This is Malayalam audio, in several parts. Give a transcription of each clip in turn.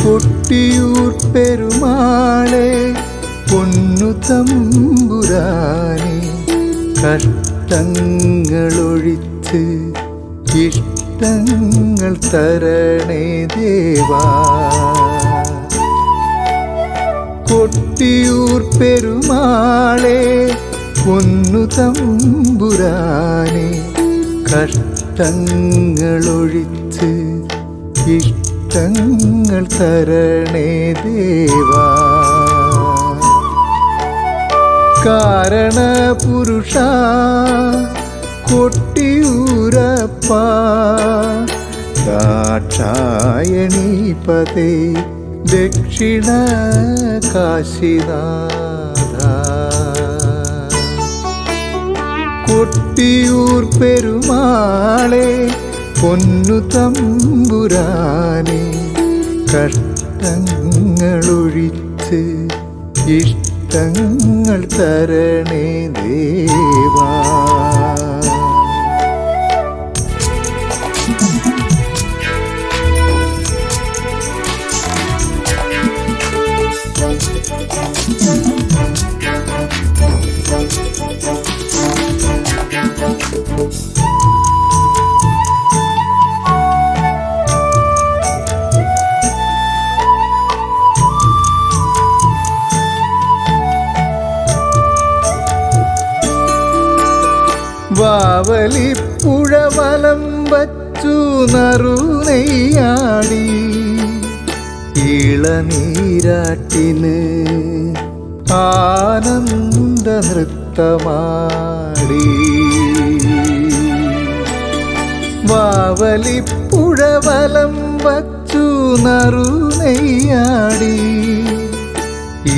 കൊട്ടിയൂർ പെരുമാളെ പൊന്നു തമ്പുരാനെ കഷ്ടങ്ങളൊഴിച്ച് ഇഷ്ടങ്ങൾ തരണേ ദേവാ. കൊട്ടിയൂർ പെരുമാളെ പൊന്നു തമ്പുരാനെ കഷ്ടങ്ങളൊഴിച്ച് ഇഷ്ടങ്ങൾ തരണേ ദേവാ. കാരണപുരുഷ കൊട്ടിയൂരപ്പ ദാക്ഷായണീപതേ ദക്ഷിണ കാശിനാഥ. കൊട്ടിയൂർ പെരുമാളെ പൊന്നു തമ്പുരാനെ കഷ്ടങ്ങളൊഴിച്ച് ഇഷ്ടങ്ങൾ തരണേ ദേവാ. വാവലിപ്പുഴ വലം വച്ചു നറുനെയ്യാടി ഇളനീരാട്ടിന് ആനന്ദ നൃത്തമാടി. വാവലിപ്പുഴ വലം വച്ചു നറുനെയ്യാടി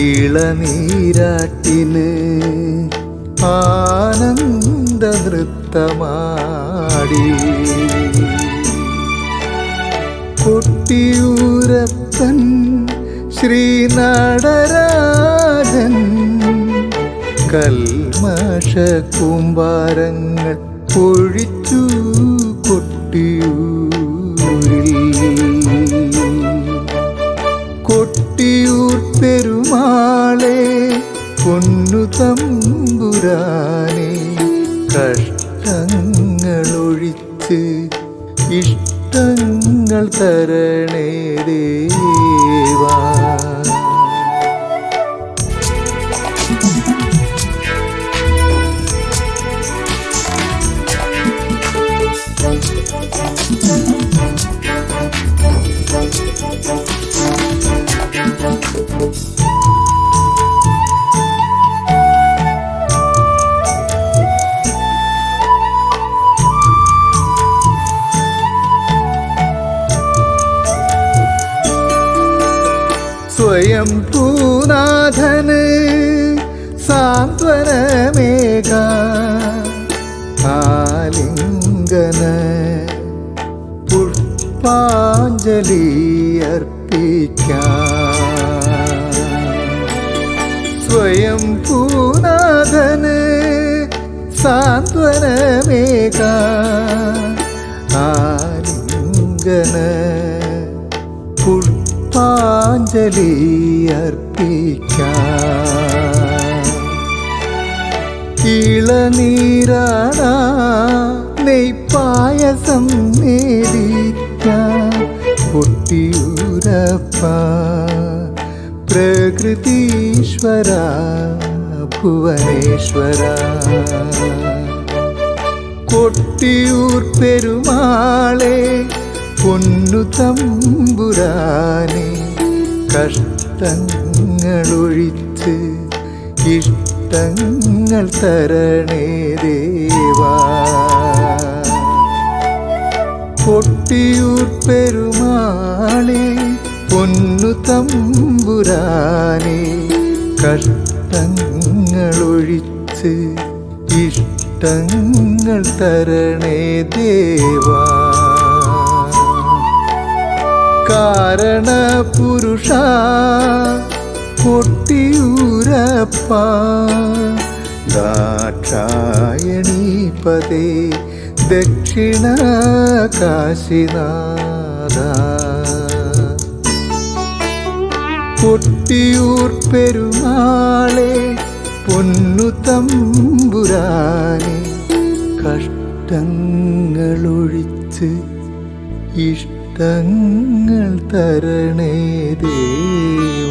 ഇളനീരാട്ടിന് ആനന്ദ നൃത്തമാടി. കൊട്ടിയൂരപ്പൻ ശ്രീനടരാജൻ കൽമഷ കൂമ്പാരങ്ങൾ ഒഴിച്ചു കൊട്ടിയൂരിൽ. കൊട്ടിയൂർ പെരുമാളെ പൊന്നു തമ്പുരാനെ കഷ്ടങ്ങളൊഴിച്ച് ഇഷ്ടങ്ങൾ തരണേ ദേവാ. സ്വയം പൂനാഥന് സാന്ത്വനമേക ആലിംഗന പുഷ്പാഞ്ജലി അർപ്പിക്കാം. സ്വയം പൂനാഥന് സാന്ത്വനമേക ആലിംഗന പുഷ്പാഞ്ജലി അർപ്പിക്കാം. ഇളനീരാണ നെയ്പായസം നേദിക്കാം. കൊട്ടിയൂരപ്പ പ്രകൃതീശ്വര ഭുവനേശ്വര. കൊട്ടിയൂർ പെരുമാളെ പൊന്നു തമ്പുരാനെ കഷ്ടങ്ങളൊഴിച്ച് ഇഷ്ടങ്ങൾ തരണേ ദേവാ. കൊട്ടിയൂർ പെരുമാളെ പൊന്നു തമ്പുരാനെ കഷ്ടങ്ങളൊഴിച്ച് ഇഷ്ടങ്ങൾ തരണേ ദേവാ. കാരണപുരുഷ കൊട്ടിയൂരപ്പ ദാക്ഷായണീപതേ ദക്ഷിണ കാശിനാഥ. കൊട്ടിയൂർ പെരുമാളെ പൊന്നു തമ്പുരാനെ കഷ്ടങ്ങളൊഴിച്ച് ഇഷ്ടങ്ങൾ തരണേ ദേവാ.